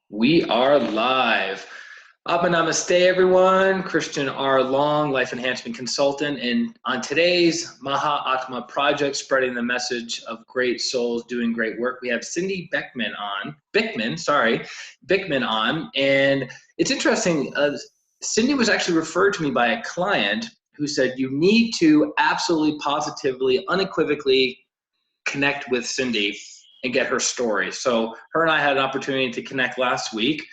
We are live. Namaste, everyone. Christian R. Long, Life Enhancement Consultant. And on today's Mahatma project, spreading the message of great souls doing great work, we have Cindy Bickman on. And it's interesting, Cindy was actually referred to me by a client who said, you need to absolutely, positively, unequivocally connect with Cindy and get her story. So her and I had an opportunity to connect last week,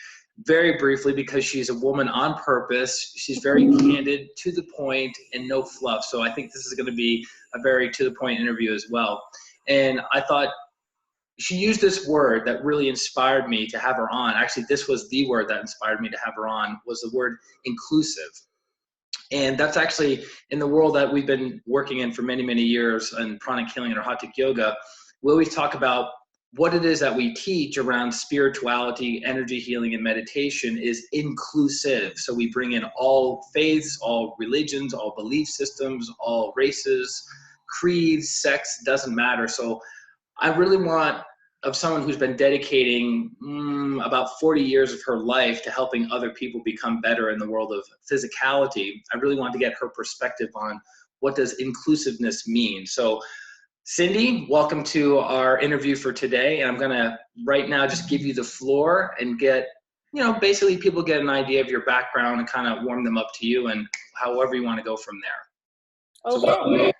very briefly, because she's a woman on purpose. She's very candid, to the point, and no fluff. So I think this is going to be a very to the point interview as well. And I thought she used this word that really inspired me to have her on. Actually, this was the word that inspired me to have her on, was the word inclusive. And that's actually in the world that we've been working in for many, many years in pranic healing and Hatha yoga. We always talk about what it is that we teach around spirituality, energy healing, and meditation is inclusive. So we bring in all faiths, all religions, all belief systems, all races, creeds, sects, doesn't matter. So I really want, of someone who's been dedicating about 40 years of her life to helping other people become better in the world of physicality, I really want to get her perspective on what does inclusiveness mean. So Cindy, welcome to our interview for today. And I'm gonna right now just give you the floor and get, basically people get an idea of your background and kind of warm them up to you and however you want to go from there. Okay.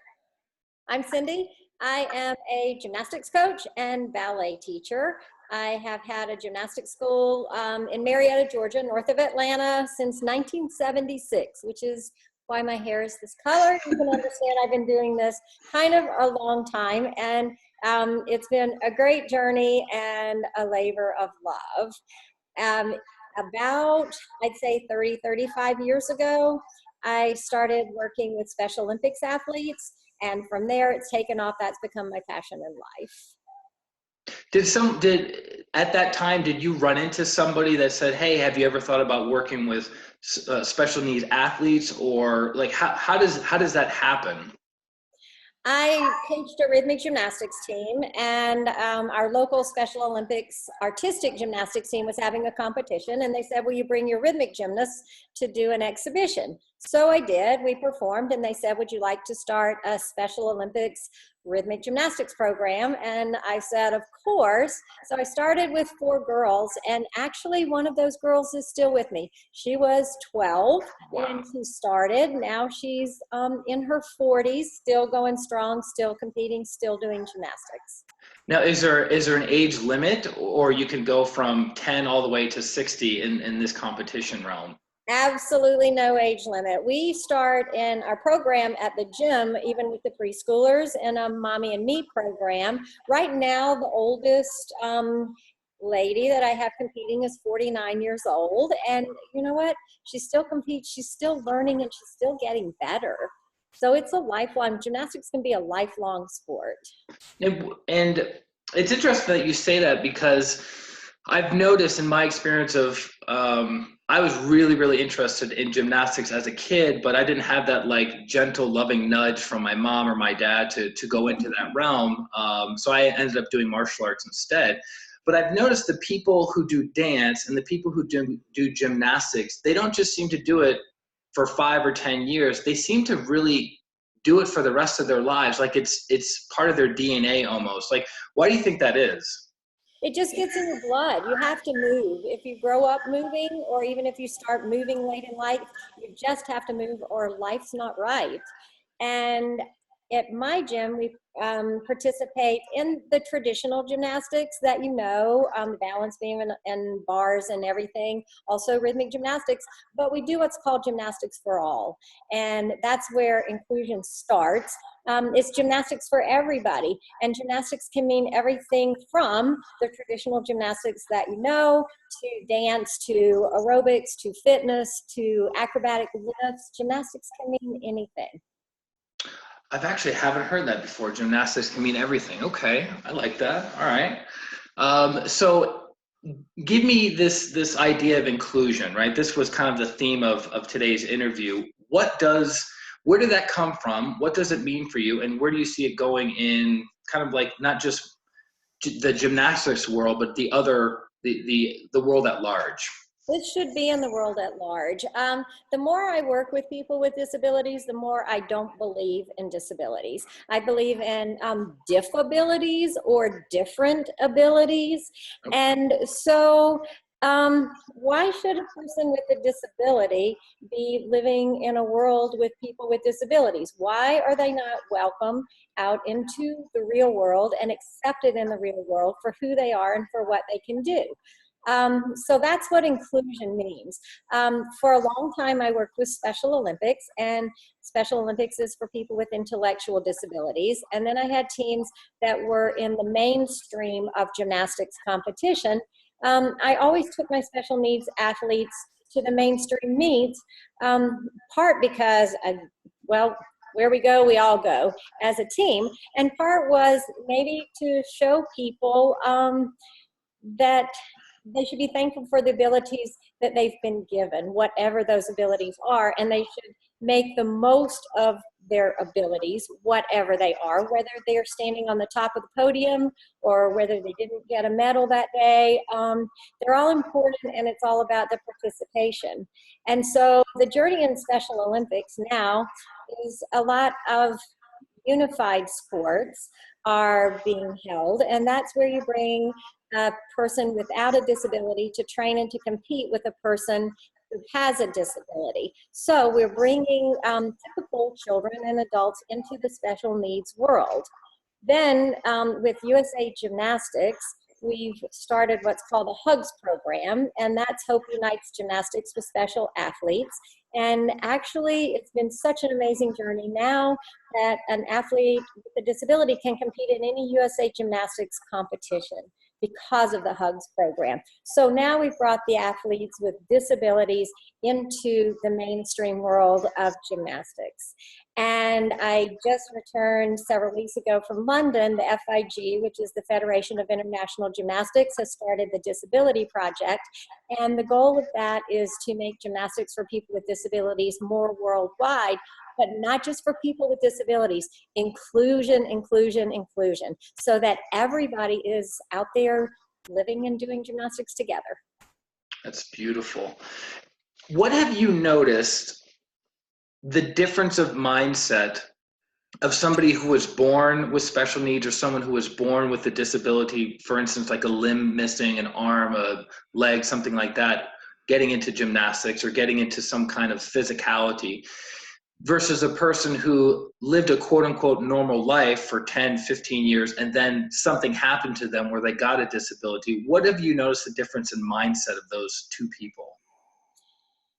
I'm Cindy. I am a gymnastics coach and ballet teacher. I have had a gymnastics school in Marietta, Georgia, north of Atlanta since 1976, which is why my hair is this color. You can understand I've been doing this kind of a long time, and it's been a great journey and a labor of love. About, I'd say 30, 35 years ago, I started working with Special Olympics athletes, and from there it's taken off. That's become my passion in life. At that time, did you run into somebody that said, hey, have you ever thought about working with special needs athletes, or like how does that happen? I coached a rhythmic gymnastics team, and our local Special Olympics artistic gymnastics team was having a competition, and they said, will you bring your rhythmic gymnasts to do an exhibition? So I did. We performed, and they said, would you like to start a Special Olympics rhythmic gymnastics program? And I said, of course. So I started with 4 girls, and actually one of those girls is still with me. She was 12 when she started. Now she's in her 40s, still going strong, still competing, still doing gymnastics. Now, is there an age limit, or you can go from 10 all the way to 60 in this competition realm? Absolutely no age limit. We start in our program at the gym, even with the preschoolers, in a Mommy and Me program. Right now, the oldest lady that I have competing is 49 years old. And you know what? She still competes. She's still learning, and she's still getting better. So it's a lifelong, gymnastics can be a lifelong sport. And it's interesting that you say that, because I've noticed in my experience of, I was really, really interested in gymnastics as a kid, but I didn't have that like gentle, loving nudge from my mom or my dad to go into that realm. So I ended up doing martial arts instead. But I've noticed the people who do dance and the people who do gymnastics, they don't just seem to do it for 5 or 10 years. They seem to really do it for the rest of their lives. Like it's part of their DNA almost. Like, why do you think that is? It just gets in your blood. You have to move. If you grow up moving, or even if you start moving late in life, you just have to move or life's not right. And at my gym, we participate in the traditional gymnastics that the balance beam and bars and everything, also rhythmic gymnastics, but we do what's called gymnastics for all. And that's where inclusion starts. It's gymnastics for everybody, and gymnastics can mean everything from the traditional gymnastics that to dance, to aerobics, to fitness, to acrobatic lifts. Gymnastics can mean anything. I've actually haven't heard that before. Gymnastics can mean everything. Okay, I like that. All right. So give me this idea of inclusion, right? This was kind of the theme of today's interview. Where did that come from? What does it mean for you? And where do you see it going in kind of like not just the gymnastics world, but the other the world at large? It should be in the world at large. The more I work with people with disabilities, the more I don't believe in disabilities. I believe in diffabilities or different abilities. And so why should a person with a disability be living in a world with people with disabilities? Why are they not welcome out into the real world and accepted in the real world for who they are and for what they can do? So that's what inclusion means. For a long time, I worked with Special Olympics, and Special Olympics is for people with intellectual disabilities. And then I had teams that were in the mainstream of gymnastics competition. I always took my special needs athletes to the mainstream meets, part because, well, where we go, we all go as a team. And part was maybe to show people that they should be thankful for the abilities that they've been given, whatever those abilities are, and they should make the most of their abilities, whatever they are, whether they're standing on the top of the podium or whether they didn't get a medal that day. They're all important, and it's all about the participation. And so the journey in Special Olympics now is a lot of unified sports are being held, and that's where you bring a person without a disability to train and to compete with a person who has a disability. So we're bringing typical children and adults into the special needs world. Then with USA Gymnastics, we've started what's called a HUGS program, and that's Hope Unites Gymnastics with Special Athletes. And actually, it's been such an amazing journey now that an athlete with a disability can compete in any USA Gymnastics competition because of the HUGS program. So now we've brought the athletes with disabilities into the mainstream world of gymnastics. And I just returned several weeks ago from London. The FIG, which is the Federation of International Gymnastics, has started the Disability Project. And the goal of that is to make gymnastics for people with disabilities more worldwide, but not just for people with disabilities, inclusion, inclusion, inclusion, so that everybody is out there living and doing gymnastics together. That's beautiful. What have you noticed the difference of mindset of somebody who was born with special needs or someone who was born with a disability, for instance, like a limb missing, an arm, a leg, something like that, getting into gymnastics or getting into some kind of physicality, versus a person who lived a quote unquote normal life for 10, 15 years, and then something happened to them where they got a disability? What have you noticed the difference in mindset of those two people?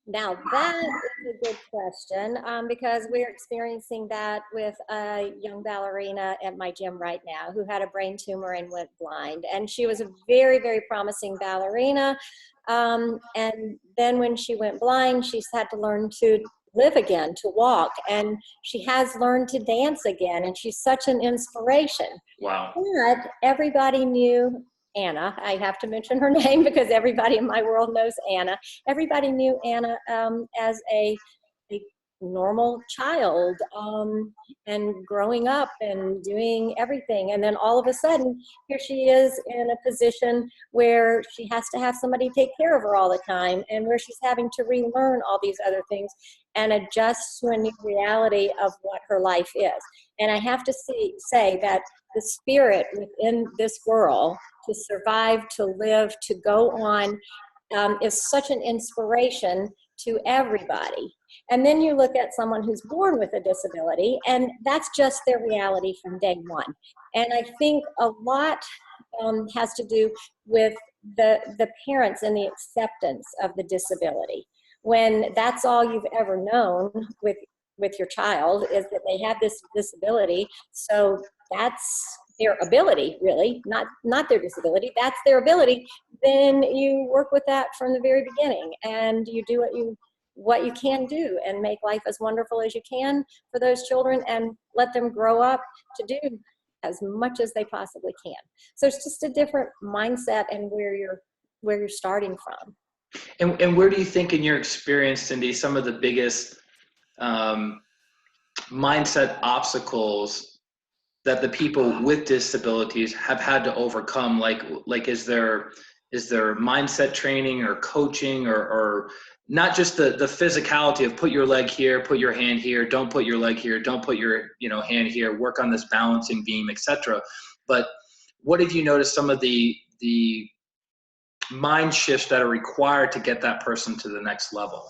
Now that is a good question, because we're experiencing that with a young ballerina at my gym right now who had a brain tumor and went blind. And she was a very, very promising ballerina. And then when she went blind, she's had to learn to live again, to walk, and she has learned to dance again, and she's such an inspiration. Wow. But everybody knew Anna. I have to mention her name because everybody in my world knows Anna. Everybody knew Anna as a normal child, and growing up and doing everything. And then all of a sudden, here she is in a position where she has to have somebody take care of her all the time, and where she's having to relearn all these other things and adjust to a new reality of what her life is. And I have to say that the spirit within this girl to survive, to live, to go on, is such an inspiration to everybody. And then you look at someone who's born with a disability, and that's just their reality from day one. And I think a lot has to do with the parents and the acceptance of the disability. When that's all you've ever known with your child is that they have this disability, so that's their ability, really, not their disability, that's their ability, then you work with that from the very beginning, and you do what you can do and make life as wonderful as you can for those children and let them grow up to do as much as they possibly can. So it's just a different mindset and where you're starting from. And where do you think, in your experience, Cindy, some of the biggest mindset obstacles that the people with disabilities have had to overcome? Like is there Is there mindset training or coaching, or not just the physicality of put your leg here, put your hand here, don't put your leg here, don't put your hand here, work on this balancing beam, etc. But what have you noticed some of the mind shifts that are required to get that person to the next level?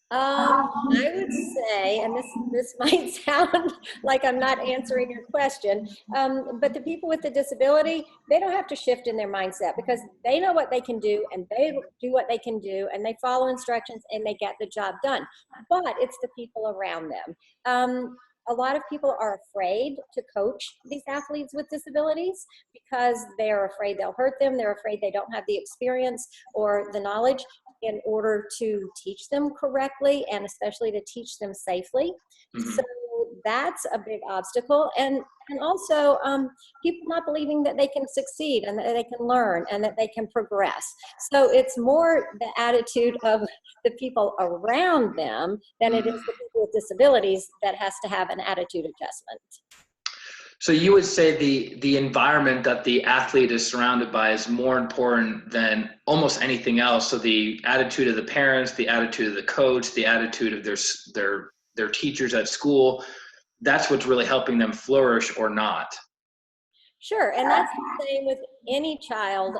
I would say, and this might sound like I'm not answering your question, but the people with the disability, they don't have to shift in their mindset because they know what they can do and they do what they can do and they follow instructions and they get the job done. But it's the people around them. A lot of people are afraid to coach these athletes with disabilities because they're afraid they'll hurt them. They're afraid they don't have the experience or the knowledge in order to teach them correctly and especially to teach them safely. Mm-hmm. So that's a big obstacle. And also people not believing that they can succeed and that they can learn and that they can progress. So it's more the attitude of the people around them than it is the people with disabilities that has to have an attitude adjustment. So you would say the environment that the athlete is surrounded by is more important than almost anything else. So the attitude of the parents, the attitude of the coach, the attitude of their teachers at school, that's what's really helping them flourish or not. Sure, and that's the same with any child,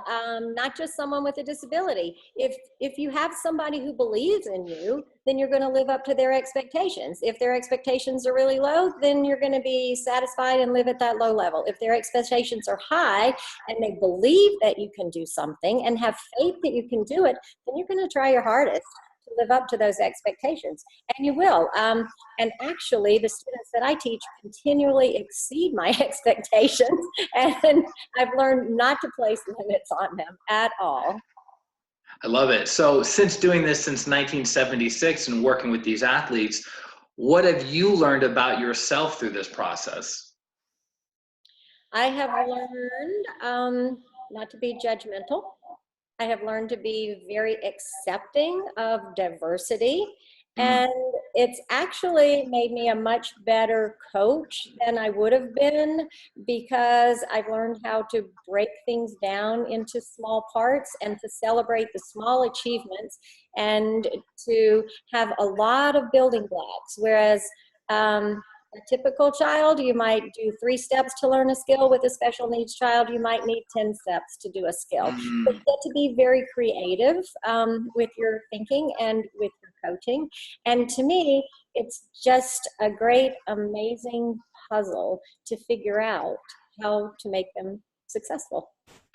not just someone with a disability. If you have somebody who believes in you, then you're going to live up to their expectations. If their expectations are really low, then you're going to be satisfied and live at that low level. If their expectations are high and they believe that you can do something and have faith that you can do it, then you're going to try your hardest to live up to those expectations, and you will. And actually, the students that I teach continually exceed my expectations, and I've learned not to place limits on them at all. I love it. So since doing this since 1976 and working with these athletes, what have you learned about yourself through this process? I have learned not to be judgmental. I have learned to be very accepting of diversity, and it's actually made me a much better coach than I would have been because I've learned how to break things down into small parts and to celebrate the small achievements and to have a lot of building blocks. Whereas a typical child, you might do 3 steps to learn a skill. With a special needs child, you might need 10 steps to do a skill. So you get to be very creative with your thinking and with your coaching. And to me, it's just a great, amazing puzzle to figure out how to make them successful.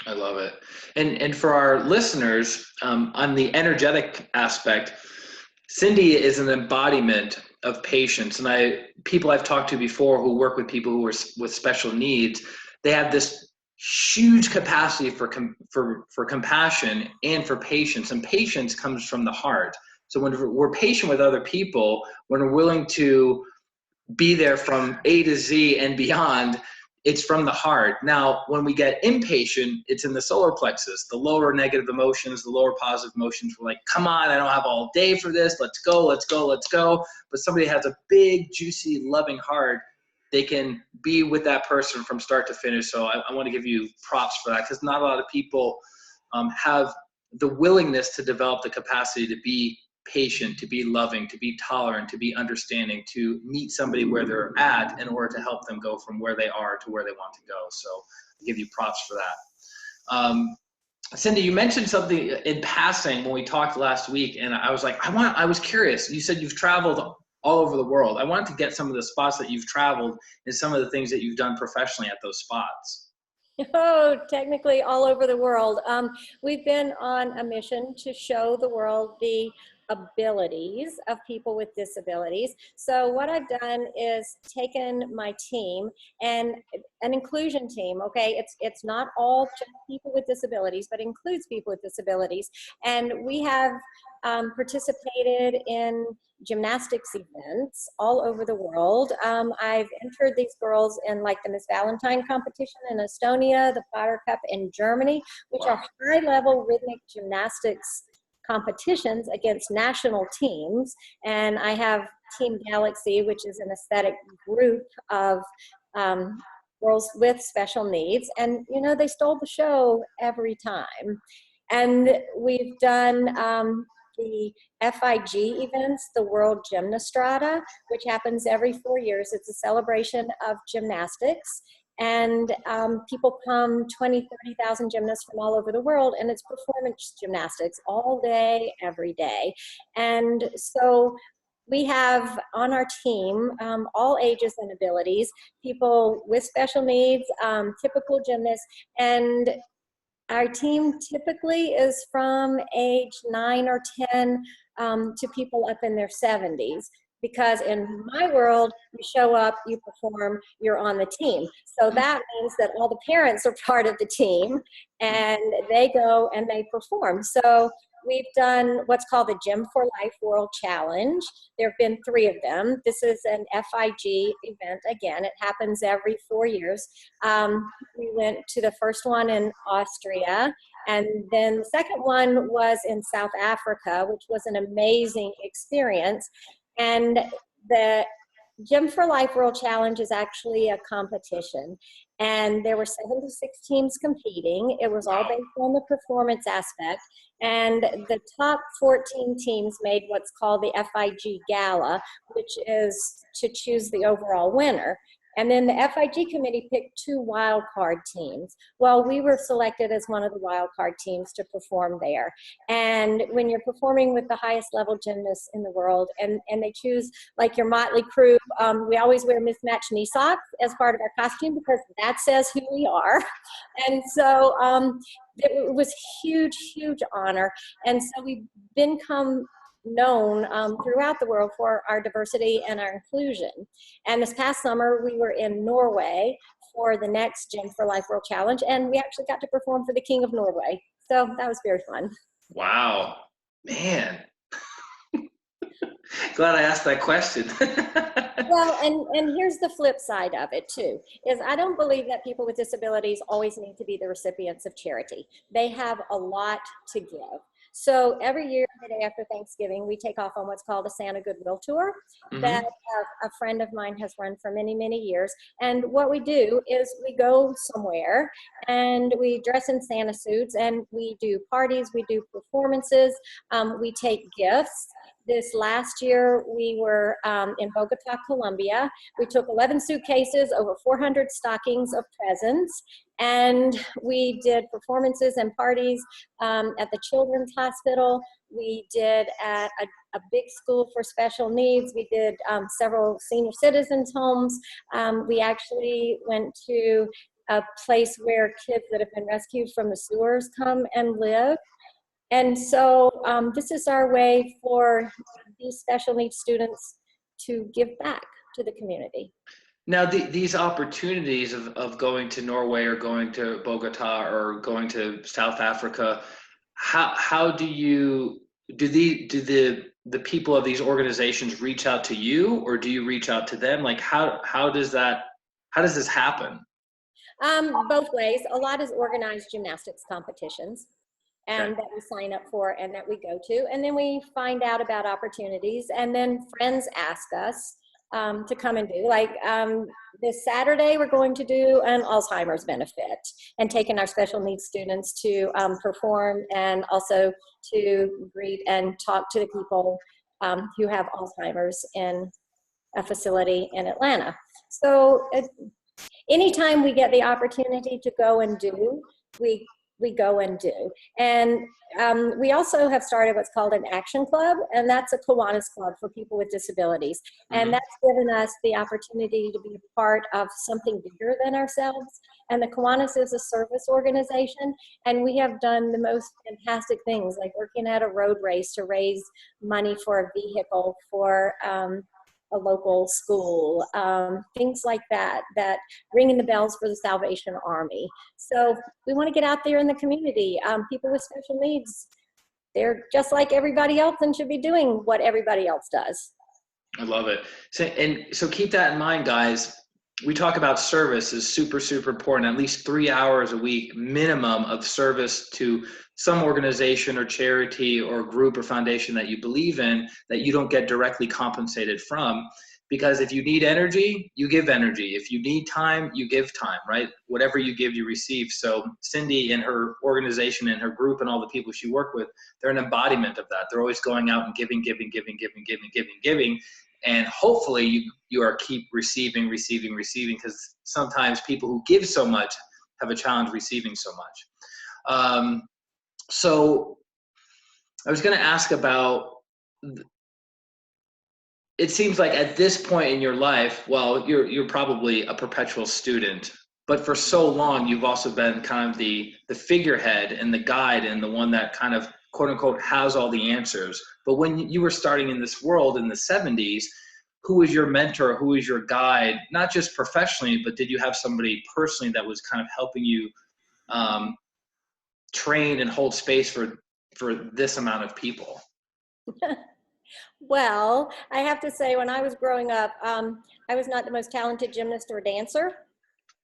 I love it. And for our listeners, on the energetic aspect, Cindy is an embodiment of patience. And people I've talked to before who work with people who are with special needs, they have this huge capacity for compassion and for patience. And patience comes from the heart. So when we're patient with other people, when we're willing to be there from A to Z and beyond, it's from the heart. Now, when we get impatient, it's in the solar plexus, the lower negative emotions, the lower positive emotions. We're like, come on, I don't have all day for this. Let's go, let's go, let's go. But somebody has a big, juicy, loving heart. They can be with that person from start to finish. So I want to give you props for that, because not a lot of people have the willingness to develop the capacity to be patient, to be loving, to be tolerant, to be understanding, to meet somebody where they're at in order to help them go from where they are to where they want to go. So I give you props for that. Cindy, you mentioned something in passing when we talked last week, and I was like, I was curious. You said you've traveled all over the world. I wanted to get some of the spots that you've traveled and some of the things that you've done professionally at those spots. Oh, technically all over the world. We've been on a mission to show the world the abilities of people with disabilities. So what I've done is taken my team, and an inclusion team, okay? It's not all just people with disabilities, but includes people with disabilities. And we have participated in gymnastics events all over the world. I've entered these girls in like the Miss Valentine competition in Estonia, the Potter Cup in Germany, which are high-level rhythmic gymnastics competitions against national teams. And I have Team Galaxy, which is an aesthetic group of girls with special needs. And, you know, they stole the show every time. And we've done the FIG events, the World Gymnastrata, which happens every 4 years. It's a celebration of gymnastics. And people come, 20, 30,000 gymnasts from all over the world, and it's performance gymnastics all day, every day. And so we have on our team all ages and abilities, people with special needs, typical gymnasts, and our team typically is from age 9 or 10 to people up in their 70s. Because in my world, you show up, you perform, you're on the team. So that means that all the parents are part of the team, and they go and they perform. So we've done what's called the Gym for Life World Challenge. There have been 3 of them. This is an FIG event. Again, it happens every 4 years. We went to the first one in Austria, and then the second one was in South Africa, which was an amazing experience. And the Gym for Life World Challenge is actually a competition. And there were 76 teams competing. It was all based on the performance aspect. And the top 14 teams made what's called the FIG Gala, which is to choose the overall winner. And then the FIG committee picked 2 wild card teams. Well, we were selected as one of the wild card teams to perform there. And when you're performing with the highest level gymnasts in the world, and they choose like your motley crew, we always wear mismatched knee socks as part of our costume because that says who we are. And so it was huge, huge honor. And so we've become known throughout the world for our diversity and our inclusion. And this past summer, we were in Norway for the next Gym for Life World Challenge, and we actually got to perform for the King of Norway. So that was very fun. Wow, man. Glad I asked that question. Well, and here's the flip side of it too, is I don't believe that people with disabilities always need to be the recipients of charity. They have a lot to give. So every year, the day after Thanksgiving, we take off on what's called a Santa Goodwill Tour that a friend of mine has run for many, many years. And what we do is we go somewhere and we dress in Santa suits and we do parties, we do performances, we take gifts. This last year, we were in Bogota, Colombia. We took 11 suitcases, over 400 stockings of presents, and we did performances and parties at the Children's Hospital. We did at a big school for special needs. We did several senior citizens' homes. We actually went to a place where kids that have been rescued from the sewers come and live. And so this is our way for these special needs students to give back to the community. Now, these opportunities of going to Norway or going to Bogota or going to South Africa, how do the people of these organizations reach out to you, or do you reach out to them? Like how does this happen? Both ways. A lot is organized gymnastics competitions. And that we sign up for and that we go to. And then we find out about opportunities. And then friends ask us to come and do. Like this Saturday, we're going to do an Alzheimer's benefit and taking our special needs students to perform and also to greet and talk to the people who have Alzheimer's in a facility in Atlanta. So anytime we get the opportunity to go and do, we go and do. And we also have started what's called an action club, and that's a Kiwanis club for people with disabilities. And that's given us the opportunity to be a part of something bigger than ourselves. And the Kiwanis is a service organization, and we have done the most fantastic things, like working at a road race to raise money for a vehicle for a local school, things like that, ringing the bells for the Salvation Army. So we want to get out there in the community. People with special needs, they're just like everybody else and should be doing what everybody else does. I love it. So keep that in mind, guys. We talk about service is super, super important, at least 3 hours a week minimum of service to some organization or charity or group or foundation that you believe in that you don't get directly compensated from, Because if you need energy, you give energy. If you need time, you give time, right? Whatever you give, you receive. So Cindy and her organization and her group and all the people she worked with, they're an embodiment of that. They're always going out and giving, giving, giving, giving, giving, giving, giving. And hopefully you are keep receiving, receiving, receiving, because sometimes people who give so much have a challenge receiving so much. So I was going to ask about, it seems like at this point in your life, well, you're probably a perpetual student, but for so long, you've also been kind of the figurehead and the guide and the one that kind of, quote unquote, has all the answers. But when you were starting in this world in the 70s, who was your mentor? Who was your guide? Not just professionally, but did you have somebody personally that was kind of helping you train and hold space for this amount of people? Well, I have to say, when I was growing up, I was not the most talented gymnast or dancer.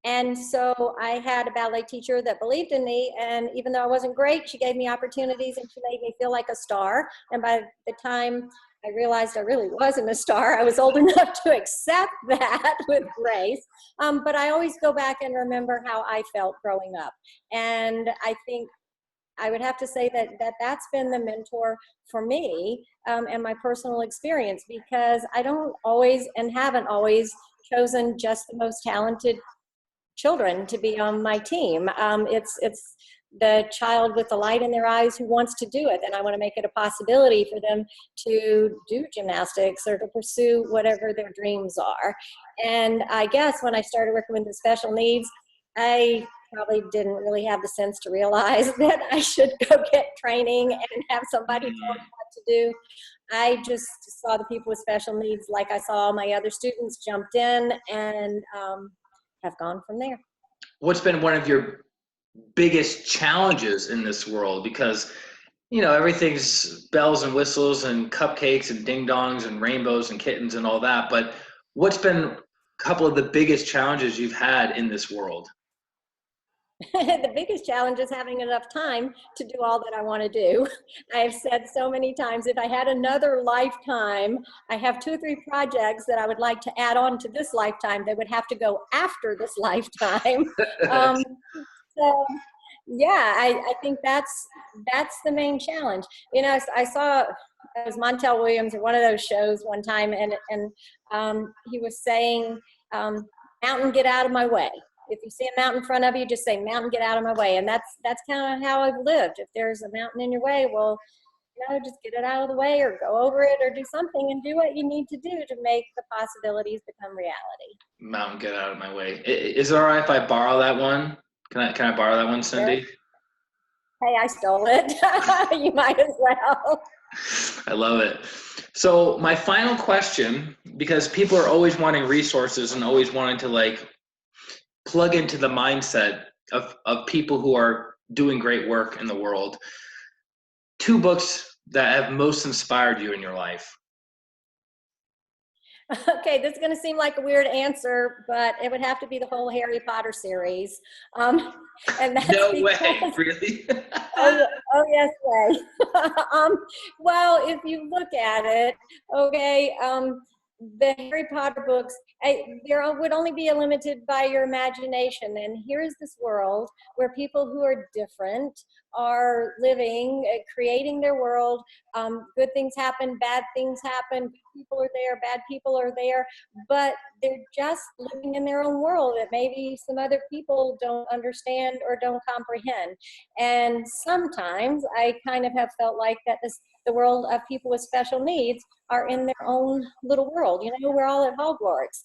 And so I had a ballet teacher that believed in me. And even though I wasn't great, she gave me opportunities and she made me feel like a star. And by the time I realized I really wasn't a star, I was old enough to accept that with grace. But I always go back and remember how I felt growing up. And I think I would have to say that's been the mentor for me, and my personal experience, because I don't always and haven't always chosen just the most talented children to be on my team. It's the child with the light in their eyes who wants to do it, and I want to make it a possibility for them to do gymnastics or to pursue whatever their dreams are. And I guess when I started working with the special needs, I probably didn't really have the sense to realize that I should go get training and have somebody tell me what to do. I just saw the people with special needs like I saw my other students, jumped in, and have gone from there. What's been one of your biggest challenges in this world? Because, you know, everything's bells and whistles and cupcakes and ding dongs and rainbows and kittens and all that. But what's been a couple of the biggest challenges you've had in this world? The biggest challenge is having enough time to do all that I want to do. I've said so many times, if I had another lifetime, I have 2 or 3 projects that I would like to add on to this lifetime that would have to go after this lifetime. So yeah, I think that's the main challenge. You know, I saw, it was Montel Williams or one of those shows one time, and he was saying, mountain, get out of my way. If you see a mountain in front of you, just say, mountain, get out of my way. And that's kind of how I've lived. If there's a mountain in your way, well, you know, just get it out of the way or go over it or do something and do what you need to do to make the possibilities become reality. Mountain, get out of my way. Is it all right if I borrow that one? Can I borrow that one, Cindy? Sure. Hey, I stole it. You might as well. I love it. So my final question, because people are always wanting resources and always wanting to like plug into the mindset of people who are doing great work in the world. 2 books that have most inspired you in your life. Okay, this is going to seem like a weird answer, but it would have to be the whole Harry Potter series. And that's no because, way, really? oh yes, way. Well, if you look at it, okay, the Harry Potter books, there would only be limited by your imagination. And here's this world where people who are different are living, creating their world. Good things happen, bad things happen. Good people are there, bad people are there, but they're just living in their own world that maybe some other people don't understand or don't comprehend. And sometimes I kind of have felt like that the world of people with special needs are in their own little world. You know, we're all at Hogwarts.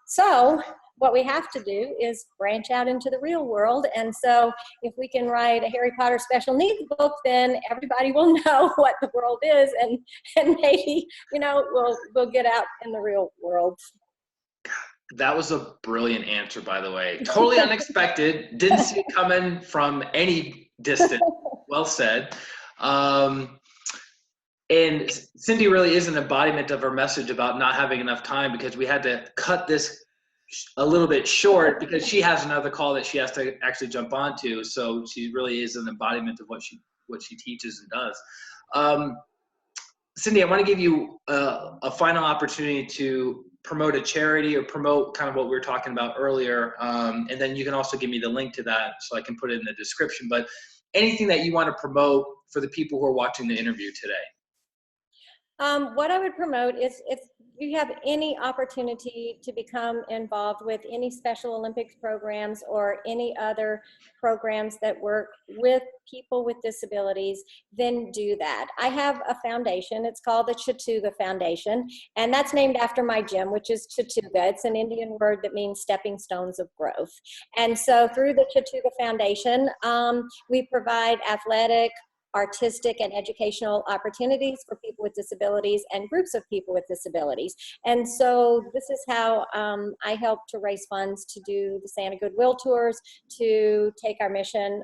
So what we have to do is branch out into the real world. And so if we can write a Harry Potter special needs book, then everybody will know what the world is, and maybe, you know, we'll get out in the real world. That was a brilliant answer, by the way. Totally unexpected. Didn't see it coming from any distance. Well said. And Cindy really is an embodiment of her message about not having enough time, because we had to cut this a little bit short because she has another call that she has to actually jump onto. So she really is an embodiment of what she teaches and does. Cindy, I want to give you a final opportunity to promote a charity or promote kind of what we were talking about earlier. And then you can also give me the link to that so I can put it in the description. But anything that you want to promote for the people who are watching the interview today. What I would promote is if you have any opportunity to become involved with any Special Olympics programs or any other programs that work with people with disabilities, then do that. I have a foundation. It's called the Chattoogafoundation, and that's named after my gym, which is Chattooga. It's an Indian word that means stepping stones of growth. And so through the Chattoogafoundation, we provide athletic, artistic, and educational opportunities for people with disabilities and groups of people with disabilities. And so this is how I help to raise funds to do the Santa Goodwill tours, to take our mission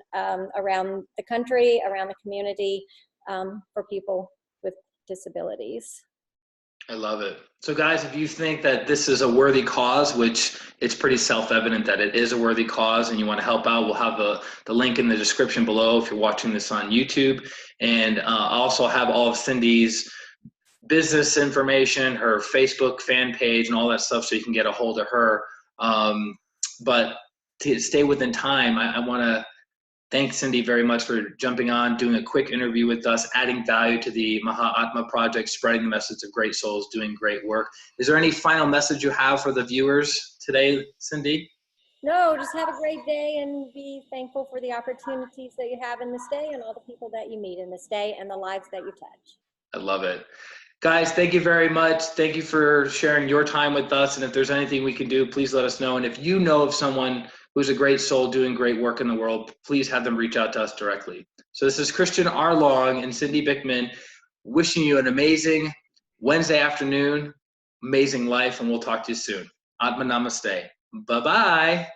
around the country, around the community, for people with disabilities. I love it. So guys, if you think that this is a worthy cause, which it's pretty self-evident that it is a worthy cause, and you want to help out, we'll have the link in the description below if you're watching this on YouTube. And I'll also have all of Cindy's business information, her Facebook fan page and all that stuff, so you can get a hold of her. But to stay within time, I want to thank Cindy very much for jumping on, doing a quick interview with us, adding value to the Mahatma project, spreading the message of great souls, doing great work. Is there any final message you have for the viewers today, Cindy? No, just have a great day and be thankful for the opportunities that you have in this day and all the people that you meet in this day and the lives that you touch. I love it. Guys, thank you very much. Thank you for sharing your time with us. And if there's anything we can do, please let us know. And if you know of someone who's a great soul doing great work in the world, please have them reach out to us directly. So this is Christian R. Long and Cindy Bickman wishing you an amazing Wednesday afternoon, amazing life, and we'll talk to you soon. Atma Namaste. Bye-bye.